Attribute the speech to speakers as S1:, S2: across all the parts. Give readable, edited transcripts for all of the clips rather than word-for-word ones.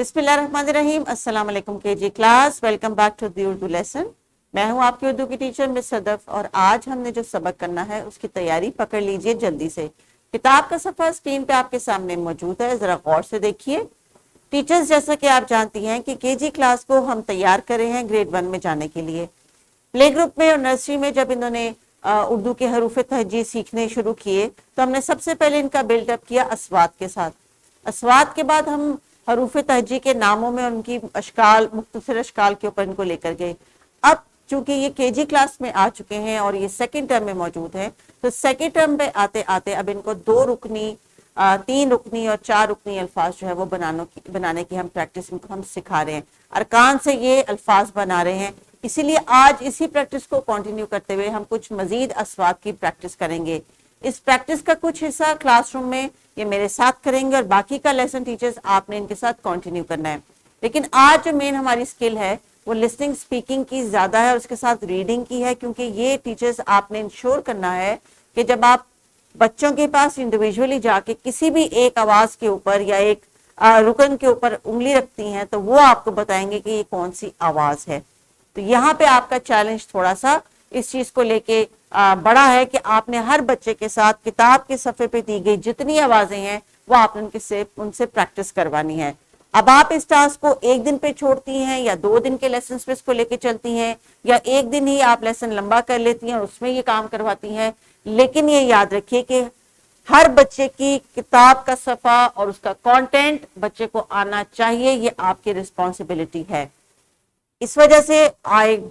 S1: बिस्मिल्लाहिर्रहमानिर्रहीम। अस्सलाम वालेकुम KG class, welcome back to the Urdu lesson. मैं हूं आपकी उर्दू की टीचर मिस सदफ और आज हमने जो सबक करना है उसकी तैयारी पकड़ लीजिए जल्दी से। किताब का सफा स्क्रीन पे आपके सामने मौजूद है, जरा गौर से देखिए। टीचर्स, जैसा कि आप जानती हैं कि केजी क्लास को हम तैयार कर रहे हैं ग्रेड 1 में जाने के लिए। प्ले ग्रुप में और नर्सरी में जब इन्होंने उर्दू के हरूफ तहजी सीखने शुरू किए तो हमने सबसे पहले इनका बिल्डअप किया अस्वात के साथ। अस्वात के बाद हम हरूफ तहजी के नामों में उनकी अशकाल, मुख्तसर अशकाल के ऊपर इनको लेकर गए। अब चूंकि ये केजी क्लास में आ चुके हैं और ये सेकंड टर्म में मौजूद हैं, तो सेकंड टर्म पे आते आते अब इनको 2 रुकनी, 3 रुकनी और 4 रुकनी अल्फाज जो है वो बनाने की हम प्रैक्टिस इनको हम सिखा रहे हैं। अरकान से ये अल्फाज बना रहे हैं, इसीलिए आज इसी प्रैक्टिस को कंटिन्यू करते हुए हम कुछ मजीद अस्वात की प्रैक्टिस करेंगे। इस प्रैक्टिस का कुछ हिस्सा क्लासरूम में ये मेरे साथ करेंगे और बाकी का लेसन टीचर्स आपने इनके साथ कंटिन्यू करना है। लेकिन आज जो मेन हमारी स्किल है वो लिसनिंग स्पीकिंग की ज्यादा है और उसके साथ रीडिंग की है, क्योंकि ये टीचर्स आपने इंश्योर करना है कि जब आप बच्चों के पास इंडिविजुअली जाके किसी भी एक आवाज के ऊपर या एक रुकन के ऊपर उंगली रखती हैं तो वो आपको बताएंगे कि ये कौन सी आवाज है। तो यहाँ पे आपका चैलेंज थोड़ा सा इस चीज को लेके बड़ा है कि आपने हर बच्चे के साथ किताब के सफे पे दी गई जितनी आवाजें हैं वो आपने उनसे प्रैक्टिस करवानी है। अब आप इस टास्क को एक दिन पे छोड़ती हैं या 2 दिन के लेसन पे इसको लेके चलती हैं या एक दिन ही आप लेसन लंबा कर लेती हैं और उसमें ये काम करवाती हैं, लेकिन ये याद रखिए कि हर बच्चे की किताब का सफा और उसका कंटेंट बच्चे को आना चाहिए, ये आपकी रिस्पॉन्सिबिलिटी है। इस वजह से आई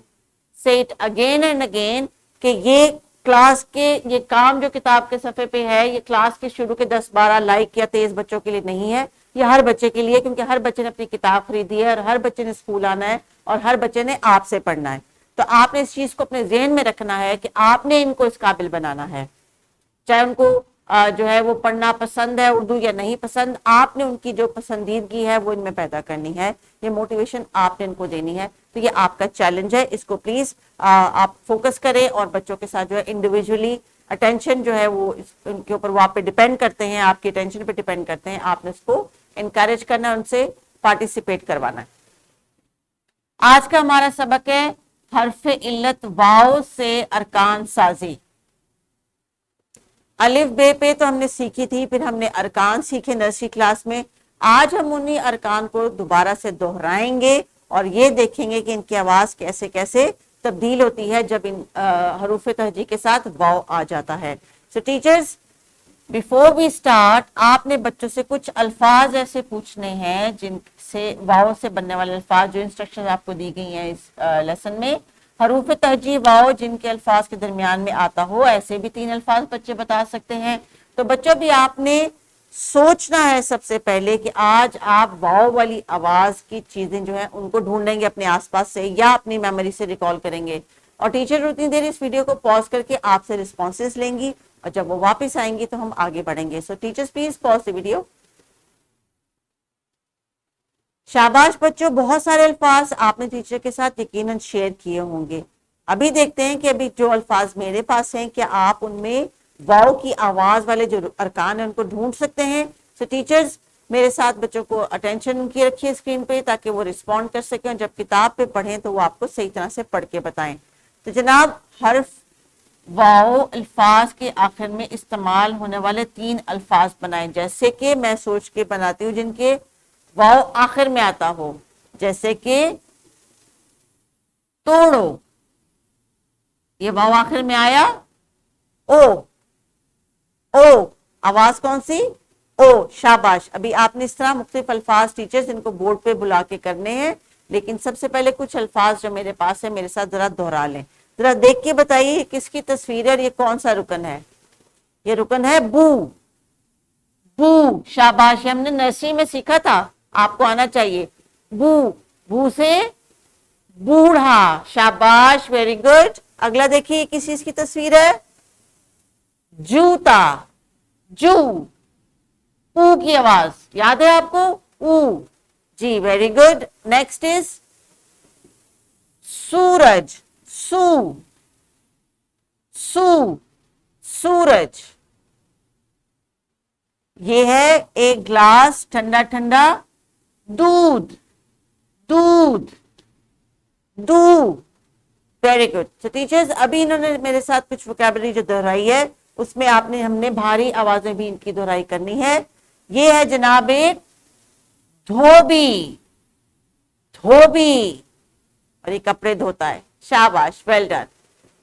S1: से इट अगेन एंड अगेन कि ये क्लास के ये काम जो किताब के सफे पे है ये क्लास के शुरू के 10-12 लाइक या तेज बच्चों के लिए नहीं है, ये हर बच्चे के लिए, क्योंकि हर बच्चे ने अपनी किताब खरीदी है और हर बच्चे ने स्कूल आना है और हर बच्चे ने आपसे पढ़ना है। तो आपने इस चीज को अपने ज़हन में रखना है कि आपने इनको इस काबिल बनाना है, चाहे उनको जो है वो पढ़ना पसंद है उर्दू या नहीं पसंद, आपने उनकी जो पसंदीदगी है वो इनमें पैदा करनी है, ये मोटिवेशन आपने इनको देनी है। तो ये आपका चैलेंज है, इसको प्लीज आप फोकस करें और बच्चों के साथ जो है इंडिविजुअली अटेंशन जो है वो उनके ऊपर वो आप पे डिपेंड करते हैं, आपकी अटेंशन पे डिपेंड करते हैं, आपने उसको इनकरेज करना है, उनसे पार्टिसिपेट करवाना है। आज का हमारा सबक है हर्फ इल्लत वाव से अरकान साजी। अलिफ बे पे तो हमने सीखी थी, फिर हमने अरकान सीखे नर्सरी क्लास में। आज हम उन्हीं अरकान को दोबारा से दोहराएंगे और ये देखेंगे कि इनकी आवाज कैसे कैसे तब्दील होती है जब इन हरूफ तहजी के साथ वाव आ जाता है। So teachers, before we start आपने बच्चों से कुछ अल्फाज ऐसे पूछने हैं जिनसे वाव से बनने वाले अल्फाज, जो इंस्ट्रक्शन आपको दी गई हैं इस लेसन में, हरूफ तहजी वाव जिनके अल्फाज के दरमियान में आता हो, ऐसे भी 3 अल्फाज बच्चे बता सकते हैं। तो बच्चों भी आपने सोचना है सबसे पहले कि आज आप वाव वाली आवाज की चीजें जो है उनको ढूंढेंगे अपने आसपास से या अपनी मेमोरी से रिकॉल करेंगे और टीचर उतनी देर इस वीडियो को पॉज करके आपसे रिस्पॉन्सेस लेंगी और जब वो वापस आएंगी तो हम आगे बढ़ेंगे। सो teachers please pause the video. शाबाश बच्चों, बहुत सारे अल्फाज आपने टीचर के साथ यकीनन शेयर किए होंगे। अभी देखते हैं कि अभी जो अल्फाज मेरे पास हैं क्या आप उनमें वाव की आवाज वाले जो अरकान है उनको ढूंढ सकते हैं। सो टीचर्स मेरे साथ बच्चों को अटेंशन उनकी रखिए स्क्रीन पे ताकि वो रिस्पॉन्ड कर सकें, जब किताब पे पढ़ें तो वो आपको सही तरह से पढ़ के बताएं। तो जनाब, हर्फ वाव अल्फाज के आखिर में इस्तेमाल होने वाले 3 अल्फाज बनाएं, जैसे कि मैं सोच के बनाती हूँ जिनके वाव आखिर में आता हो, जैसे कि तोड़ो, ये वाव आखिर में आया। ओ, ओ आवाज कौन सी? ओ, शाबाश। अभी आपने इस तरह मुख्तलिफ अल्फाज टीचर्स इनको बोर्ड पे बुला के करने हैं, लेकिन सबसे पहले कुछ अल्फाज जो मेरे पास है मेरे साथ जरा दोहरा लें। जरा देख के बताइए किसकी तस्वीर है और ये कौन सा रुकन है? ये रुकन है बू। बू, शाबाश, हमने नर्सरी में सीखा था, आपको आना चाहिए। बू, बू से बूढ़ा, शाबाश, वेरी गुड। अगला देखिए किस चीज की तस्वीर है? जूता, जू, ऊ की आवाज याद है आपको? ऊ, जी, वेरी गुड। नेक्स्ट इज सूरज, सू, सू, सूरज। ये है एक ग्लास ठंडा ठंडा दूध, दूध, दू। Very good. तो टीचर्स अभी इन्होंने मेरे साथ कुछ वोकैबुलरी जो दोहराई है उसमें हमने भारी आवाजें भी इनकी दोहराई करनी है। ये है जनाब एक धोबी, धोबी, और ये कपड़े धोता है। शाबाश, वेल डन।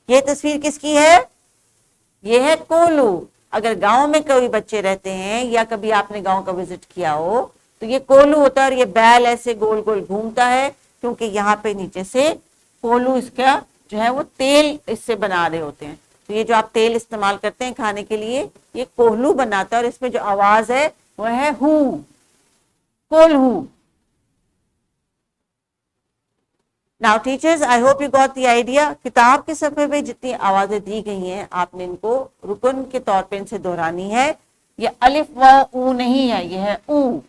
S1: ये तस्वीर किसकी है? ये है कोल्हू। अगर गांव में कोई बच्चे रहते हैं या कभी आपने गांव का विजिट किया हो तो ये कोल्हू होता है और ये बैल ऐसे गोल गोल घूमता है क्योंकि यहाँ पे नीचे से कोल्हू इसका जो है वो तेल इससे बना रहे होते हैं। तो ये जो आप तेल इस्तेमाल करते हैं खाने के लिए ये कोल्हू बनाता है और इसमें जो आवाज है वह है हु, कोल्हू। Now teachers I hope you got the idea. किताब के सफे पे जितनी आवाजें दी गई हैं आपने इनको रुकन के तौर पे इनसे दोहरानी है। ये अलिफ व ऊ नहीं है, ये है ऊ,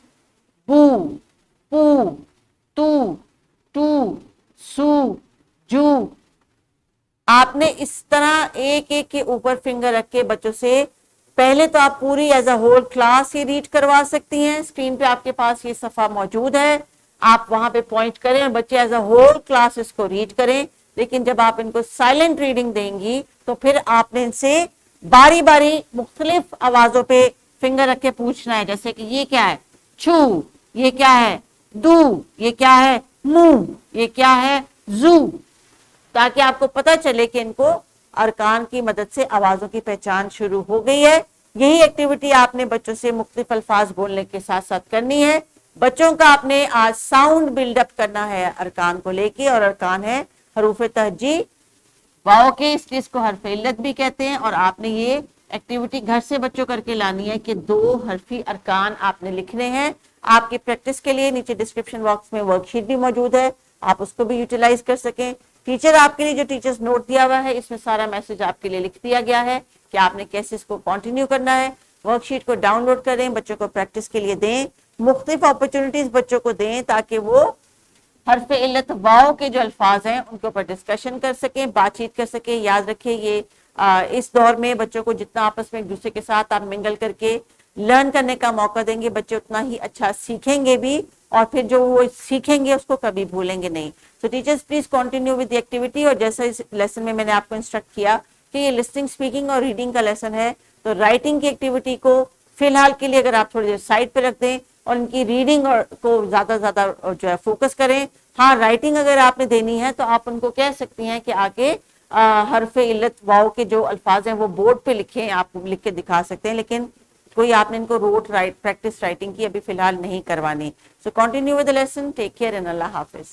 S1: बू, पू, तू, टू, सू, जू। आपने इस तरह एक एक के ऊपर फिंगर रख के बच्चों से पहले तो आप पूरी एज अ होल क्लास ये रीड करवा सकती हैं। स्क्रीन पे आपके पास ये सफा मौजूद है, आप वहां पे पॉइंट करें और बच्चे एज अ होल क्लास इसको रीड करें। लेकिन जब आप इनको साइलेंट रीडिंग देंगी तो फिर आपने इनसे बारी बारी मुख्तलिफ आवाजों पे फिंगर रख के पूछना है, जैसे कि ये क्या है छू, ये क्या है दू, ये क्या है मुंह, ये क्या है जू, ताकि आपको पता चले कि इनको अरकान की मदद से आवाजों की पहचान शुरू हो गई है। यही एक्टिविटी आपने बच्चों से मुख्तलिफ अल्फाज बोलने के साथ साथ करनी है। बच्चों का आपने आज साउंड बिल्डअप करना है अरकान को लेके, और अरकान है हरूफ तहजी वाओ के, इसलिए इसको हरफ इल्लत भी कहते हैं। और आपने ये एक्टिविटी घर से बच्चों करके लानी है कि 2 हरफी अरकान आपने लिखने हैं। आपकी प्रैक्टिस के लिए नीचे डिस्क्रिप्शन बॉक्स में वर्कशीट भी मौजूद है, आप उसको भी यूटिलाइज कर सकें। टीचर आपके लिए जो टीचर्स नोट दिया हुआ है इसमें सारा मैसेज आपके लिए लिख दिया गया है कि आपने कैसे इसको कंटिन्यू करना है। वर्कशीट को डाउनलोड करें, बच्चों को प्रैक्टिस के लिए दें, मुख्तलिफ अपॉर्चुनिटीज बच्चों को दें ताकि वो हरफ इल्लत वाओ के जो अल्फाज हैं उनके ऊपर डिस्कशन कर सकें, बातचीत कर सकें। याद रखिए ये इस दौर में बच्चों को जितना आपस में एक दूसरे के साथ आप मिंगल करके लर्न करने का मौका देंगे, बच्चे उतना ही अच्छा सीखेंगे भी, और फिर जो वो सीखेंगे उसको कभी भूलेंगे नहीं। सो teachers please continue with the activity. और जैसे इस लेसन में मैंने आपको इंस्ट्रक्ट किया कि ये लिस्टिंग, स्पीकिंग और रीडिंग का लेसन है, तो राइटिंग की एक्टिविटी को फिलहाल के लिए अगर आप थोड़ी देर साइड पे रख दें और इनकी रीडिंग को ज्यादा जो है फोकस करें। हाँ, राइटिंग अगर आपने देनी है तो आप उनको कह सकती हैं कि आगे हरफ इल्लत वाओ के जो अल्फाज हैं वो बोर्ड पे लिखें, आप लिख के दिखा सकते हैं, लेकिन कोई आपने इनको रोट राइट प्रैक्टिस राइटिंग की अभी फिलहाल नहीं करवानी। So continue with the lesson, take care and अल्लाह हाफिज।